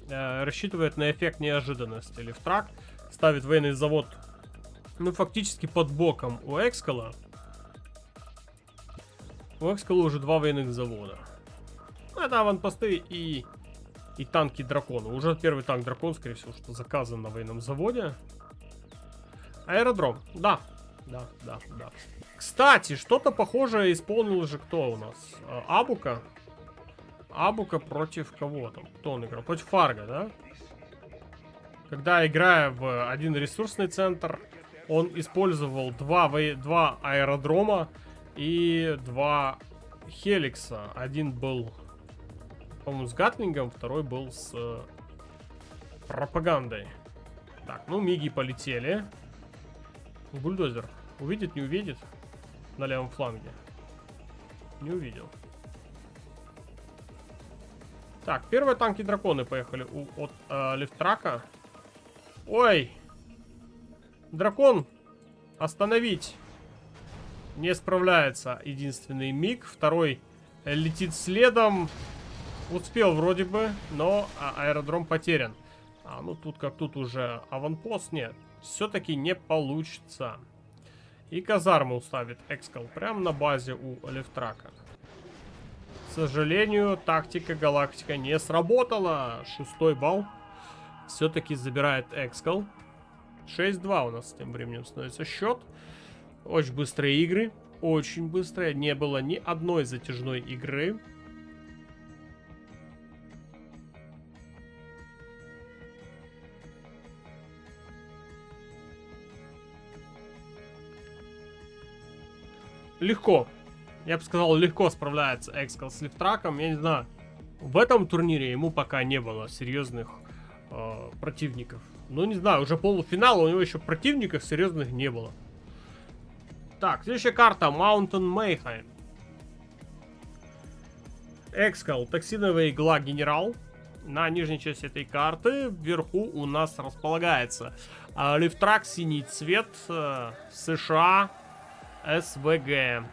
рассчитывает на эффект неожиданности. Лифтрак ставит военный завод, ну, фактически под боком у Экскала. У Экскала уже 2 военных завода. Это аванпосты и танки дракона. Уже первый танк дракон, скорее всего, что заказан на военном заводе. Аэродром. Да. Кстати, что-то похожее исполнил же кто у нас? Абука. Абука против кого там? Кто он играл? Против Фарго, да? Когда, играя в один ресурсный центр, он использовал два аэродрома и два Хеликса. Один был, по-моему, с Гатлингом, второй был с пропагандой. Так, ну миги полетели. Бульдозер увидит, не увидит на левом фланге? Не увидел. Так, первые танки-драконы поехали от лифтрака. Ой! Дракон! Остановить! Не справляется единственный миг. Второй летит следом. Успел вроде бы, но аэродром потерян. Ну тут как тут уже аванпост. Нет, все-таки не получится. И казарму уставит Экскал прямо на базе у лифтрака. К сожалению, тактика Галактика не сработала. 6-й балл все-таки забирает Экскал. 6-2 у нас тем временем становится счет. Очень быстрые игры. Очень быстрые. Не было ни одной затяжной игры. Легко. Я бы сказал, легко справляется Экскал с лифтраком. Я не знаю. В этом турнире ему пока не было серьезных противников. Ну, не знаю, уже полуфинал, у него еще противников серьезных не было. Так, следующая карта. Mountain Mayhem. Экскал, токсиновая игла генерал. На нижней части этой карты вверху у нас располагается лифтрак, синий цвет, США, СВГ.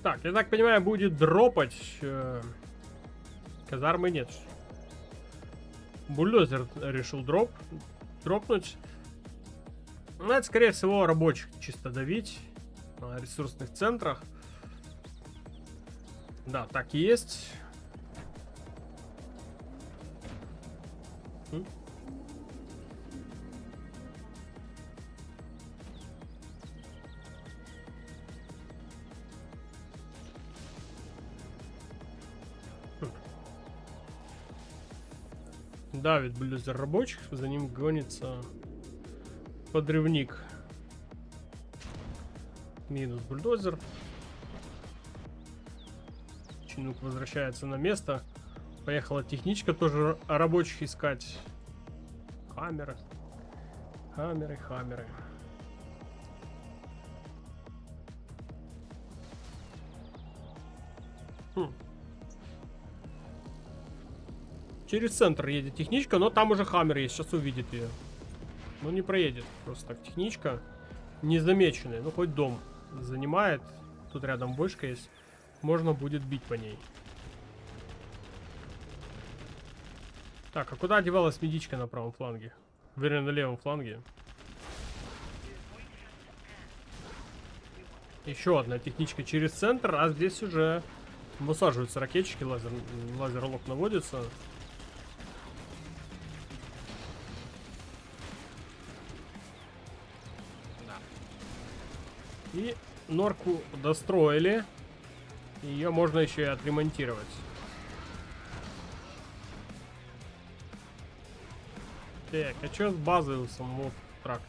Так, я так понимаю, будет дропать. Казармы нет. Бульдозер решил дропнуть. Ну, это, скорее всего, рабочих чисто давить на ресурсных центрах. Да, так и есть. Давит бульдозер рабочих, за ним гонится подрывник. Минус бульдозер. Чинук возвращается на место. Поехала техничка тоже рабочих искать. Хаммеры. Хаммеры. Через центр едет техничка, но там уже хаммер есть, сейчас увидит ее. Ну не проедет, просто так техничка. Незамеченная, ну хоть дом занимает. Тут рядом бочка есть, можно будет бить по ней. Так, а куда девалась медичка на правом фланге? Вернее, на левом фланге. Еще одна техничка через центр, а здесь уже высаживаются ракетчики, лазер-лок наводится. И норку достроили. Ее можно еще и отремонтировать. Так, а что с базой у самого трак?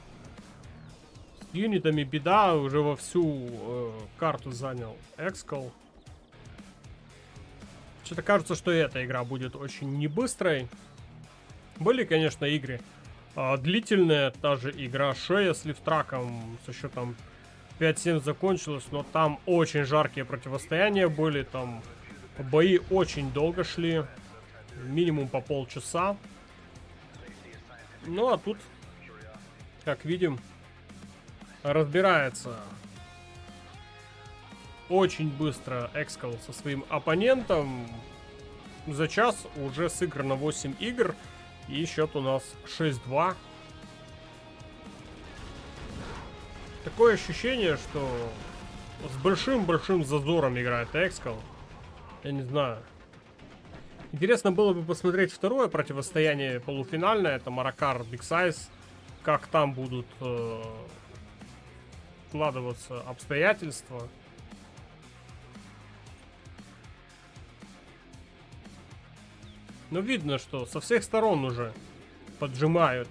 С юнитами беда, уже во всю карту занял Экскал. Что-то кажется, что эта игра будет очень небыстрой. Были, конечно, игры длительные. Та же игра Шея с лифтраком со счетом 5-7 закончилась, но там очень жаркие противостояния были. Там бои очень долго шли. Минимум по полчаса. Ну а тут, как видим, разбирается очень быстро Экскал со своим оппонентом. За час уже сыграно 8 игр. И счет у нас 6-2. Такое ощущение, что с большим-большим зазором играет Экскал. Я не знаю. Интересно было бы посмотреть второе противостояние полуфинальное. Это Маракар Big Size. Как там будут складываться обстоятельства. Но видно, что со всех сторон уже поджимают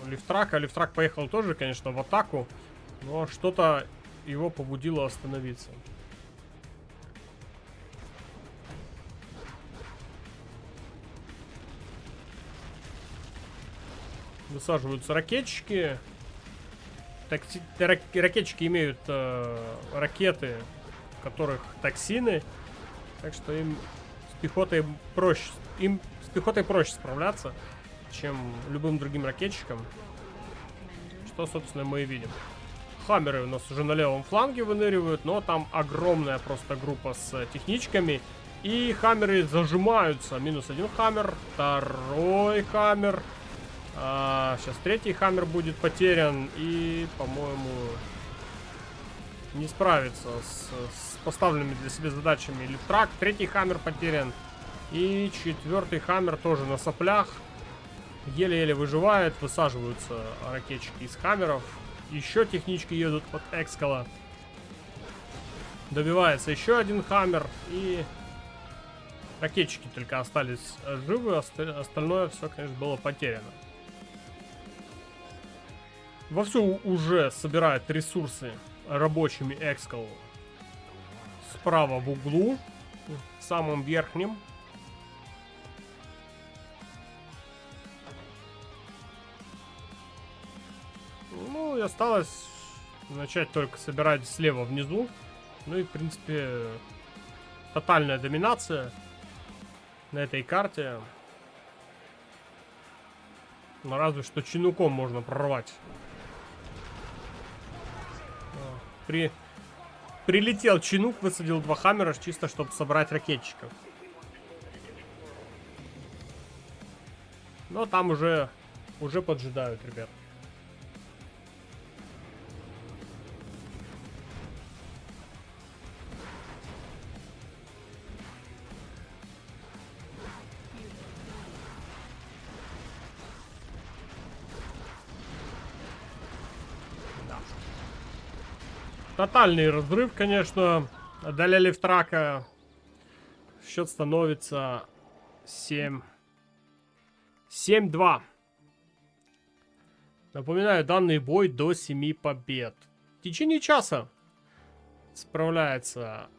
Лифтрака. Лифтрак поехал тоже, конечно, в атаку. Но что-то его побудило остановиться. Высаживаются ракетчики. Ракетчики имеют ракеты, в которых токсины. Так что им с пехотой проще. Им с пехотой проще справляться, чем любым другим ракетчикам. Что, собственно, мы и видим. Хаммеры у нас уже на левом фланге выныривают, но там огромная просто группа с техничками. И хаммеры зажимаются. Минус один хаммер, второй хаммер. Сейчас третий хаммер будет потерян. И, по-моему, не справится с поставленными для себя задачами Лифтрак. Третий хаммер потерян. И четвертый хаммер тоже на соплях. Еле-еле выживает. Высаживаются ракетчики из хаммеров. Еще технички едут под Экскала. Добивается еще один хаммер. И ракетчики только остались живы. Остальное все, конечно, было потеряно. Вовсю уже собирает ресурсы рабочими Экскал справа в углу, в самом верхнем. Ну и осталось начать только собирать слева внизу. Ну и в принципе тотальная доминация на этой карте. Но разве что чинуком можно прорвать. Прилетел чинук, высадил два хаммера, чисто чтобы собрать ракетчиков. Но там уже поджидают, ребят. Тотальный разрыв, конечно, для Лифтрака. Счет становится 7-2. Напоминаю, данный бой до 7 побед. В течение часа справляется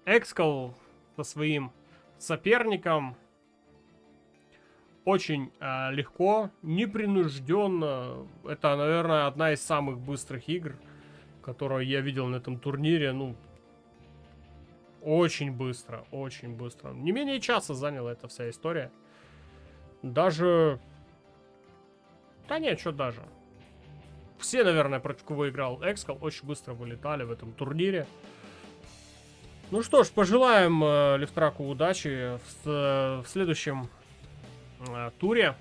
Экскал со своим соперником. Очень легко, непринужденно. Это, наверное, одна из самых быстрых игр, которую я видел на этом турнире. Ну, очень быстро, очень быстро. Не менее часа заняла эта вся история. Даже... Да нет, что даже. Все, наверное, против кого играл Экскал, очень быстро вылетали в этом турнире. Ну что ж, пожелаем Лифтраку удачи в следующем туре.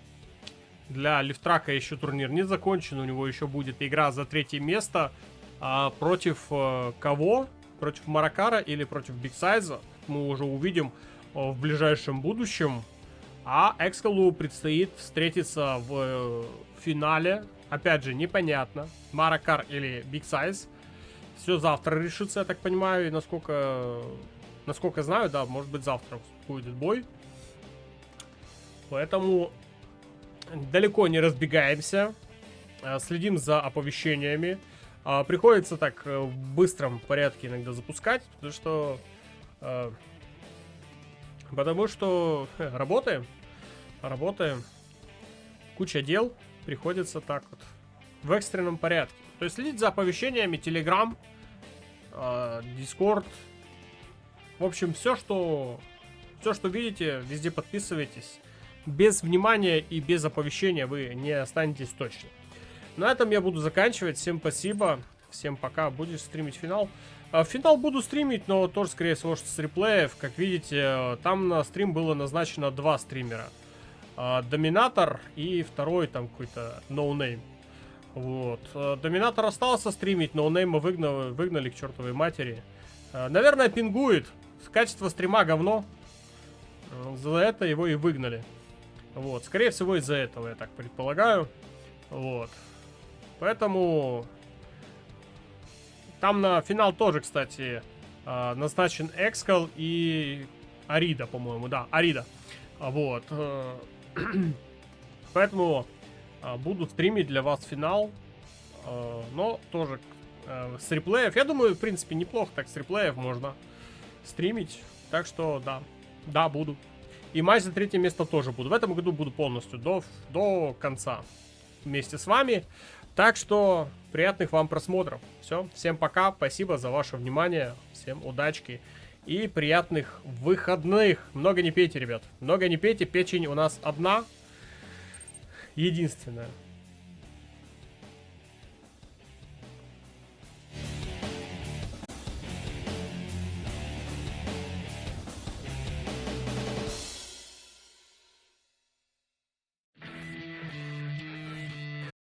Для Лифтрака еще турнир не закончен. У него еще будет игра за 3-е место. Против кого? Против Маракара или против Big Size? Мы уже увидим в ближайшем будущем. А Экскалу предстоит встретиться в финале. Опять же, непонятно, Маракар или Big Size. Все завтра решится, я так понимаю. И насколько знаю, да, может быть завтра будет бой. Поэтому далеко не разбегаемся. Следим за оповещениями. Приходится так в быстром порядке иногда запускать, потому что работаем, куча дел, приходится так вот в экстренном порядке. То есть следить за оповещениями, Telegram, Discord, в общем, все, что видите, везде подписывайтесь. Без внимания и без оповещения вы не останетесь точно. На этом я буду заканчивать. Всем спасибо. Всем пока. Будешь стримить финал. Финал буду стримить, но тоже, скорее всего, что с реплеев. Как видите, там на стрим было назначено 2 стримера. Доминатор и второй там какой-то ноунейм. Вот. Доминатор остался стримить, ноунейма выгнали к чертовой матери. Наверное, пингует. Качество стрима говно. За это его и выгнали. Вот. Скорее всего, из-за этого, я так предполагаю. Вот. Поэтому... Там на финал тоже, кстати, назначен Экскал и Арида, по-моему. Да, Арида. Вот. Поэтому буду стримить для вас финал. Но тоже с реплеев. Я думаю, в принципе, неплохо так с реплеев можно стримить. Так что, да. Да, буду. И матч за 3-е место тоже буду. В этом году буду полностью до конца вместе с вами. Так что приятных вам просмотров. Все, всем пока, спасибо за ваше внимание, всем удачки и приятных выходных. Много не пейте, ребят, много не пейте, печень у нас одна, единственная.